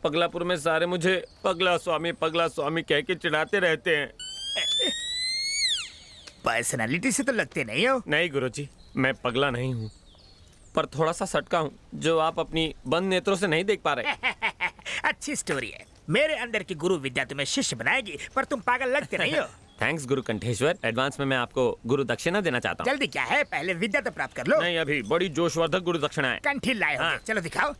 पगलापुर में सारे मुझे पगला स्वामी कह के चिढ़ाते रहते हैं। पर्सनालिटी से तो लगते नहीं हो। नहीं गुरुजी, मैं पगला नहीं हूँ, पर थोड़ा सा सटका हूँ जो आप अपनी बंद नेत्रों से नहीं देख पा रहे। अच्छी स्टोरी है। मेरे अंदर की गुरु विद्या तुम्हें शिष्य बनाएगी, पर तुम पागल लगते नहीं हो। थैंक्स गुरु कंठेश्वर। एडवांस में मैं आपको गुरु दक्षिणा देना चाहता हूँ। जल्दी क्या है, पहले विद्या तो प्राप्त कर लो। नहीं, अभी बड़ी जोशवर्धक गुरु दक्षिणा है। कंठी लाए होंगे। हाँ। चलो दिखाओ।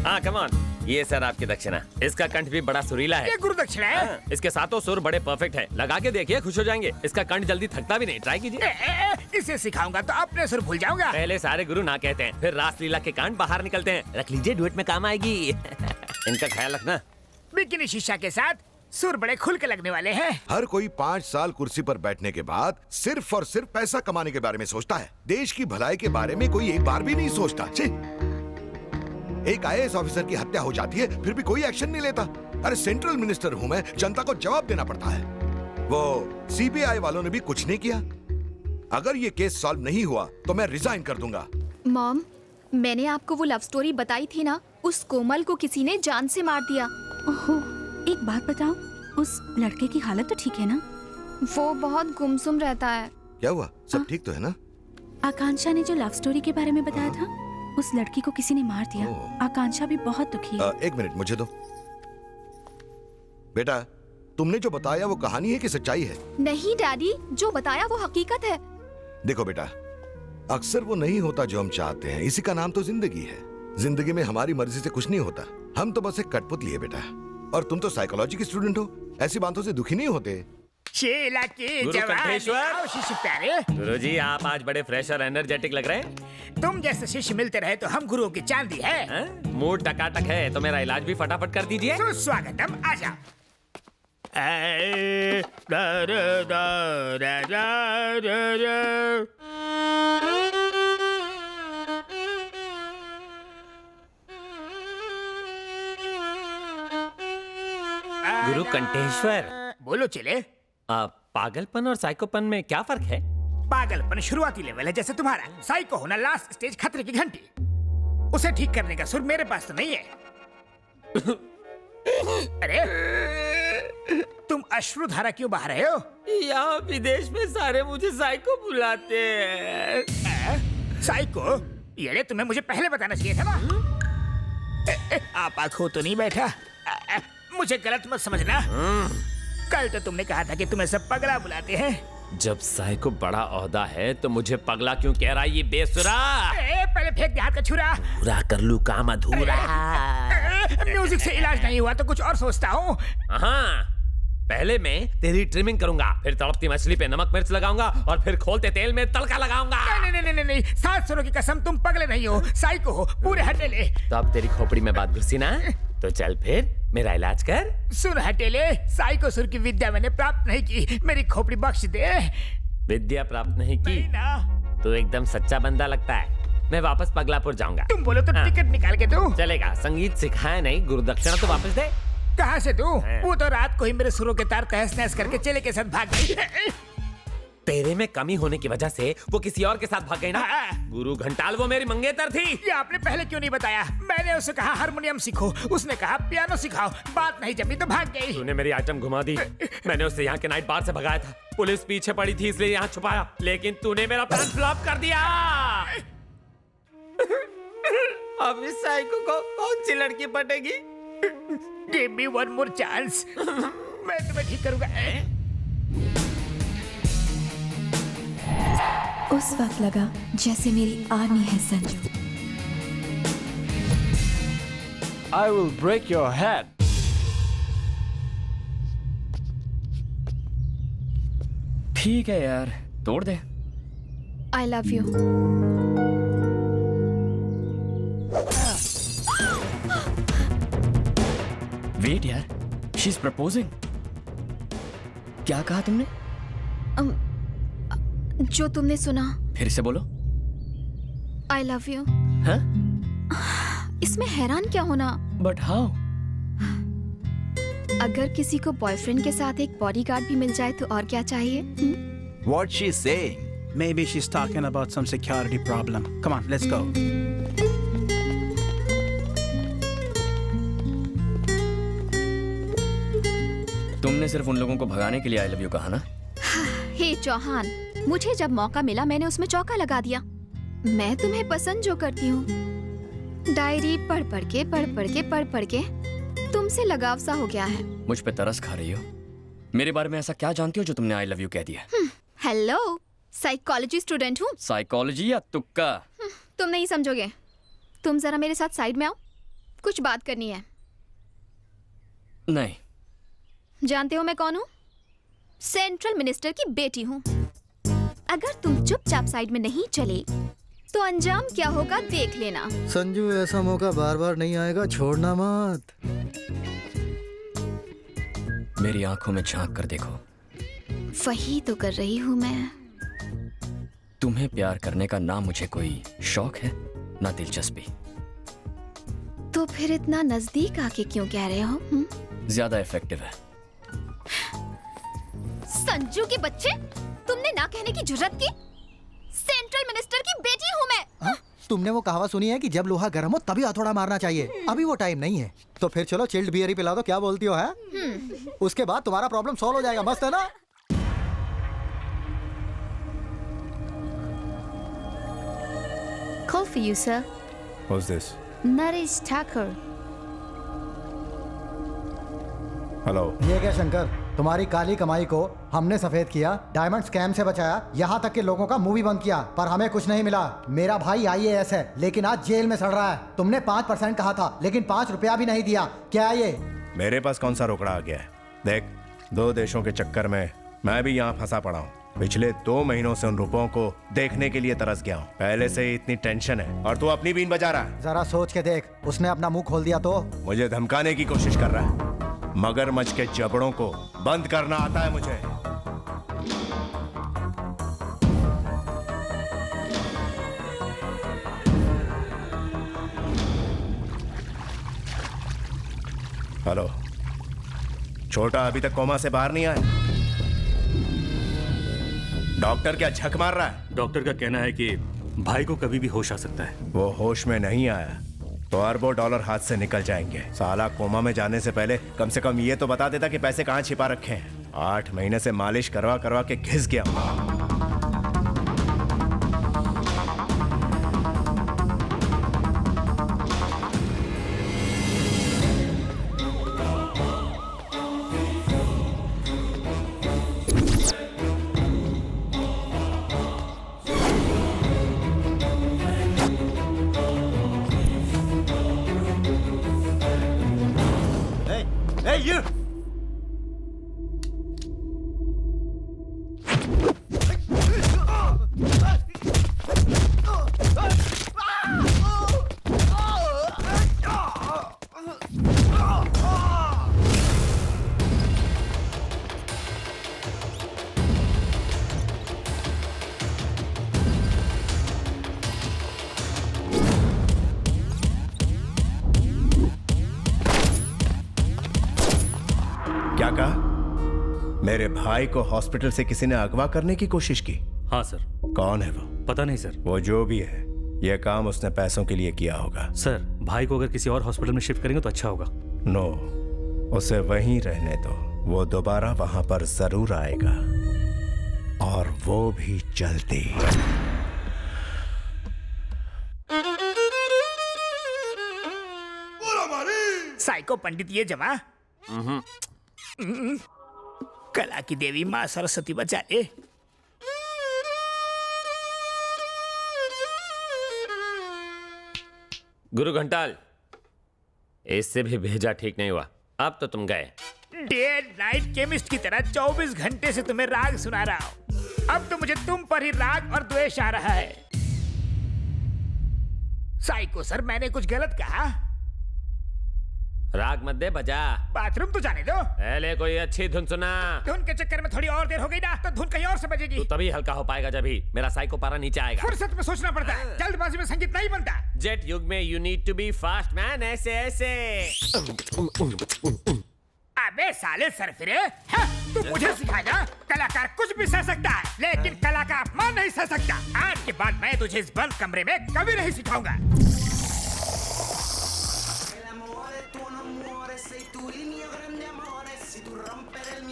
हाँ कम ऑन, ये सर आपकी दक्षिणा। इसका कंठ भी बड़ा सुरीला है। ये गुरु दक्षिणा है। हाँ, इसके सातों सुर बड़े परफेक्ट है। लगा के देखिए, खुश हो जाएंगे। इसका कंठ जल्दी थकता भी नहीं, ट्राई कीजिए। इसे सिखाऊंगा तो अपने सुर भूल जाऊंगा। पहले सारे गुरु ना कहते हैं, फिर रासलीला के कांड बाहर निकलते हैं। रख लीजिए, डुएट में काम आएगी। इनका ख्याल रखना। बिकिनी शीशा के साथ सुर बड़े खुल के लगने वाले हैं। हर कोई 5 साल कुर्सी पर बैठने के बाद सिर्फ और सिर्फ पैसा कमाने के बारे में सोचता है। देश की भलाई के बारे में कोई एक बार भी नहीं सोचता। छी! एक आईएएस ऑफिसर की हत्या हो जाती है, फिर भी कोई एक्शन नहीं लेता। अरे सेंट्रल मिनिस्टर हूं मैं, जनता को जवाब देना पड़ता है। वो सीबीआई वालों ने भी कुछ नहीं किया। अगर ये केस सॉल्व नहीं हुआ तो मैं रिजाइन कर दूंगा। मॉम, मैंने आपको वो लव स्टोरी बताई थी ना, उस कोमल को किसी ने जान से मार दिया। ओहो, एक बात बताओ, उस लड़के की हालत तो ठीक है ना? वो बहुत गुमसुम रहता है। क्या हुआ, सब ठीक तो है ना? आकांक्षा ने जो लव स्टोरी के बारे में बताया था, उस लड़की को किसी ने मार दिया। आकांक्षा भी बहुत दुखी है। एक मिनट मुझे दो। बेटा, तुमने जो बताया वो कहानी है कि सच्चाई है? नहीं डैडी, जो बताया वो हकीकत है। देखो बेटा, अक्सर वो नहीं होता जो हम चाहते हैं। इसी का नाम तो जिंदगी है। जिंदगी में हमारी मर्जी से कुछ नहीं होता। हम तो बस एक कठपुतली है बेटा। और तुम तो साइकोलॉजी की स्टूडेंट हो, ऐसी बातों से दुखी नहीं होते। शेला की गुरु जवानी। कंठेश्वर। आओ शिष्य प्यारे। गुरुजी, आप आज बड़े फ्रेश और एनर्जेटिक लग रहे हैं। तुम जैसे शिष्य मिलते रहे तो हम गुरुओं की चांदी है। हैं? मूड टकाटक है तो मेरा इलाज भी फटाफट कर दीजिए। सुस्वागतम, आजा। गुरु कंठेश्वर, बोलो चले। पागलपन और साइकोपन में क्या फर्क है? पागलपन शुरुआती लेवल है जैसे तुम्हारा। साइको होना लास्ट स्टेज, खतरे की घंटी। उसे ठीक करने का सुर मेरे पास तो नहीं है। अरे तुम अश्रुधारा क्यों बहा रहे हो? यहाँ विदेश में सारे मुझे साइको बुलाते हैं। साइको? ये तुम्हें मुझे पहले बताना चाहिए था ना। आप आंखों तो नहीं बैठा। मुझे गलत मत समझना। कल तो तुमने कहा था कि तुम्हें सब पगला बुलाते हैं। जब साइको बड़ा ओहदा है तो मुझे पगला क्यों कह रहा है ये बेसुरा? पहले फेंक दे हाथ का छुरा। पूरा कर लूं काम अधूरा। म्यूजिक से इलाज नहीं हुआ तो कुछ और सोचता हूँ। हाँ, पहले मैं तेरी ट्रिमिंग करूंगा, फिर तड़पती मछली पे नमक मिर्च लगाऊंगा और फिर खोलते तेल में तड़का लगाऊंगा। नहीं, 7 सुरों की कसम, तुम पगले नहीं हो, साइको हो, पूरे हटेले। तो अब तेरी खोपड़ी में बात घुसी ना, तो चल फिर मेरा इलाज कर। सुर हटेले, साइको सुर की विद्या मैंने प्राप्त नहीं की, मेरी खोपड़ी बख्श दे। विद्या प्राप्त नहीं की नहीं ना। तो एकदम सच्चा बंदा लगता है। मैं वापस पगलापुर जाऊंगा। तुम बोलो तो हाँ। टिकट निकाल के दो। चलेगा, संगीत सिखाया नहीं, गुरु दक्षिणा तो वापस दे। कहाँ से दूं? वो तो रात को ही मेरे सुरों के तार तहस नहस करके चेले के साथ भाग गई। तेरे में कमी होने की वजह से वो किसी और के साथ भाग गई ना। गुरु घंटाल वो मेरी मंगेतर थी। ये आपने पहले क्यों नहीं बताया? मैंने उसे कहा हारमोनियम सीखो, उसने कहा पियानो सिखाओ। बात नहीं जमी तो भाग गई। तूने मेरी आइटम घुमा दी। मैंने उसे यहाँ के नाइट बार से भगाया था। पुलिस पीछे पड़ी थी इसलिए यहाँ छुपाया, लेकिन तूने मेरा प्लान फ्लॉप कर दिया। अब इस साइको को कौन सी लड़की पटेगी? Give me one more chance. मैं तुम्हें ठीक करूंगा। उस वक्त लगा जैसे मेरी आर्मी है Sanju. I will break your head. ठीक है यार, तोड़ दे। I love you. वेट यार, she's proposing. क्या कहा तुमने? जो तुमने सुना। फिर से बोलो। आई लव यू। हाँ? इसमें हैरान क्या होना? But how? अगर किसी को बॉयफ्रेंड के साथ एक बॉडीगार्ड भी मिल जाए तो और क्या चाहिए? What's she saying? Maybe she's talking about some security problem. Come on, let's go. तुमने सिर्फ उन लोगों को भगाने के लिए आई लव यू कहा ना? हे चौहान, मुझे जब मौका मिला मैंने उसमें चौका लगा दिया। मैं तुम्हें पसंद जो करती हूँ, डायरी पढ़ पढ़ के तुमसे लगाव सा हो गया है। मुझ पे तरस खा रही हो? मेरे बारे में ऐसा क्या जानती हो जो तुमने आई लव यू कह दिया? हेलो, साइकोलॉजी स्टूडेंट हूँ। साइकोलॉजी या तुक्का? तुम नहीं समझोगे। तुम जरा मेरे साथ साइड में आओ, कुछ बात करनी है। नहीं। जानते हो मैं कौन हूँ? सेंट्रल मिनिस्टर की बेटी हूँ। अगर तुम चुपचाप साइड में नहीं चले तो अंजाम क्या होगा देख लेना। संजू, ऐसा मौका बार बार नहीं आएगा, छोड़ना मत। मेरी आंखों में झांक कर देखो। वही तो कर रही हूँ मैं। तुम्हें प्यार करने का ना मुझे कोई शौक है ना दिलचस्पी। तो फिर इतना नजदीक आके क्यों कह रहे हो? ज्यादा इफेक्टिव है। संजू के बच्चे, तुमने ना कहने की जुर्रत की? सेंट्रल मिनिस्टर की बेटी हूँ मैं। तुमने वो कहावत सुनी है कि जब लोहा गर्म हो तभी हथौड़ा मारना चाहिए? अभी वो टाइम नहीं है। तो फिर चलो चिल्ड बियर ही पिला दो, क्या बोलती हो? है उसके बाद तुम्हारा प्रॉब्लम सॉल्व हो जाएगा। मस्त है ना? Call for you, sir. Who's this? Naresh Thakur. Hello. ये क्या शंकर, तुम्हारी काली कमाई को हमने सफेद किया, डायमंड स्कैम से बचाया, यहाँ तक कि लोगों का मुंह भी बंद किया, पर हमें कुछ नहीं मिला। मेरा भाई IAS है लेकिन आज जेल में सड़ रहा है। तुमने 5% कहा था लेकिन 5 रुपया भी नहीं दिया। क्या ये? मेरे पास कौन सा रोकड़ा आ गया है? देख, 2 देशों के चक्कर में मैं भी यहाँ फंसा पड़ा हूँ। पिछले 2 महीनों से उन रुपयों को देखने के लिए तरस गया हूँ। पहले से ही इतनी टेंशन है और तू अपनी बीन बजा रहा है। जरा सोच के देख, उसने अपना मुंह खोल दिया तो? मुझे धमकाने की कोशिश कर रहा है। मगरमच्छ के जबड़ों को बंद करना आता है मुझे। हेलो, छोटा अभी तक कोमा से बाहर नहीं आया? डॉक्टर क्या झक मार रहा है? डॉक्टर का कहना है कि भाई को कभी भी होश आ सकता है। वो होश में नहीं आया तो अरबों डॉलर हाथ से निकल जाएंगे। साला कोमा में जाने से पहले कम से कम ये तो बता देता कि पैसे कहाँ छिपा रखे हैं। 8 महीने से मालिश करवा करवा के घिस गया हूँ। Hey, you! क्या कहा? मेरे भाई को हॉस्पिटल से किसी ने अगवा करने की कोशिश की? हाँ सर। कौन है वो? पता नहीं सर। वो जो भी है, यह काम उसने पैसों के लिए किया होगा। सर, भाई को अगर किसी और हॉस्पिटल में शिफ्ट करेंगे तो अच्छा होगा। नो, उसे वहीं रहने दो। वो दोबारा वहां पर जरूर आएगा और वो भी जल्दी। साइको पंडित ये जमा। कला की देवी माँ सरस्वती बचा ले। गुरु घंटाल, इससे भी भेजा ठीक नहीं हुआ। अब तो तुम गए। डे नाइट केमिस्ट की तरह 24 घंटे से तुम्हें राग सुना रहा हूँ। अब तो मुझे तुम पर ही राग और द्वेष आ रहा है। साइको सर, मैंने कुछ गलत कहा? राग मत दे, बजा। बाथरूम तो जाने दो। पहले कोई अच्छी धुन सुना। धुन के चक्कर में थोड़ी और देर हो गई ना तो धुन कहीं और से बजेगी। तू तभी हल्का हो पाएगा जब ही मेरा साइको पारा नीचे आएगा। फुर्सत में सोचना पड़ता है, जल्दबाजी में संगीत नहीं बनता। जेट युग में you need to be fast man. ऐसे ऐसे। अबे साले सरफिरे, तू मुझे सिखाएगा? कलाकार कुछ भी सह सकता है लेकिन कला का अपमान नहीं सह सकता। आज के बाद मैं तुझे इस बंद कमरे में कभी नहीं सिखाऊंगा। Tu línea grande amores, si tú rompes el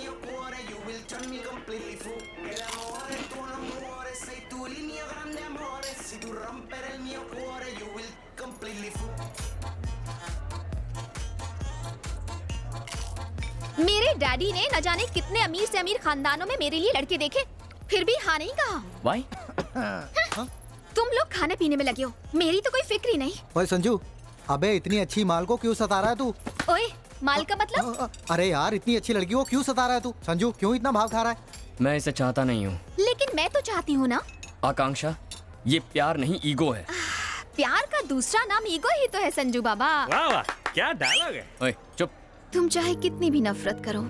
मेरे डैडी ने न जाने कितने अमीर से अमीर खानदानों में मेरे लिए लड़के देखे, फिर भी हाँ नहीं कहा। वाई? तुम लोग खाने पीने में लगे हो, मेरी तो कोई फिक्र ही नहीं। ओए संजू, अबे इतनी अच्छी माल को क्यों सता रहा है तू? ओए, माल का मतलब? अरे यार, इतनी अच्छी लड़की को क्यों सता रहा है तू? संजू, क्यों इतना भाव खा रहा है? मैं इसे चाहता नहीं हूँ। लेकिन मैं तो चाहती हूँ ना। आकांक्षा, ये प्यार नहीं ईगो है। प्यार का दूसरा नाम ईगो ही तो है संजू बाबा। वाह वाह, क्या डायलॉग है। ओए चुप। तुम चाहे कितनी भी नफरत करो,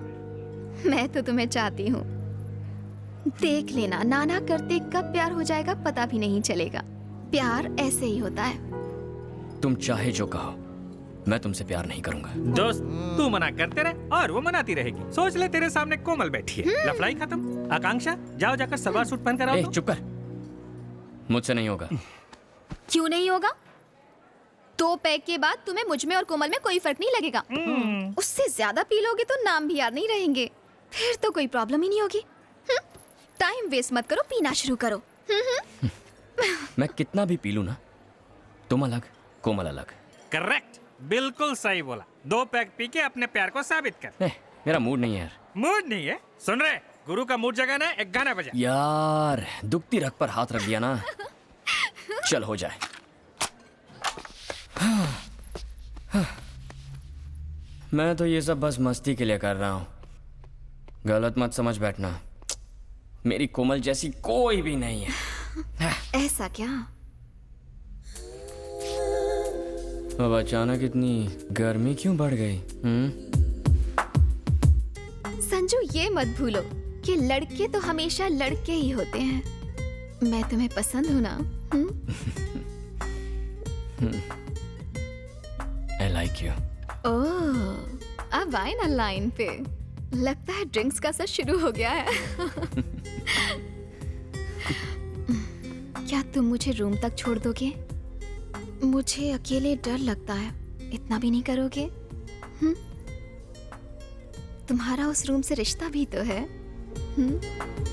मैं तो तुम्हें चाहती हूँ। देख लेना, नाना करते कब प्यार हो जाएगा पता भी नहीं चलेगा। प्यार ऐसे ही होता है। तुम चाहे जो कहो, मैं तुमसे प्यार नहीं करूंगा। दोस्त, तू मना करते रहे और वो मनाती रहेगी। सोच ले तेरे सामने कोमल बैठी है। लफड़ाई खत्म। आकांक्षा, जाओ जाकर सलवार सूट पहन कर आओ। ए, चुप कर। मुझसे नहीं होगा। क्यों नहीं होगा? 2 पैक के बाद तुम्हें मुझ में और कोमल में कोई फर्क नहीं लगेगा। उससे ज्यादा पी लोगे तो नाम भी याद नहीं रहेंगे, फिर तो कोई प्रॉब्लम ही नहीं होगी। टाइम वेस्ट मत करो, पीना शुरू करो। मैं कितना भी पी लूं ना, तुम अलग, कोमल अलग। करेक्ट, बिल्कुल सही बोला। 2 पैक पी के अपने प्यार को साबित कर। मेरा मूड नहीं है यार। मूड नहीं है? सुन रहे, गुरु का मूड जगाना है, एक गाना बजा। यार, दुखती रग पर हाथ रख दिया ना। चल हो जाए। मैं तो ये सब बस मस्ती के लिए कर रहा हूं, गलत मत समझ बैठना। मेरी कोमल जैसी कोई भी नहीं है। ऐसा क्या? अब अचानक इतनी गर्मी क्यों बढ़ गई? संजू, ये मत भूलो कि लड़के तो हमेशा लड़के ही होते हैं। मैं तुम्हें पसंद हूँ ना? I like you. ओह, अब आए ना लाइन पे। लगता है ड्रिंक्स का सर शुरू हो गया है। क्या तुम मुझे रूम तक छोड़ दोगे? मुझे अकेले डर लगता है, इतना भी नहीं करोगे? तुम्हारा उस रूम से रिश्ता भी तो है।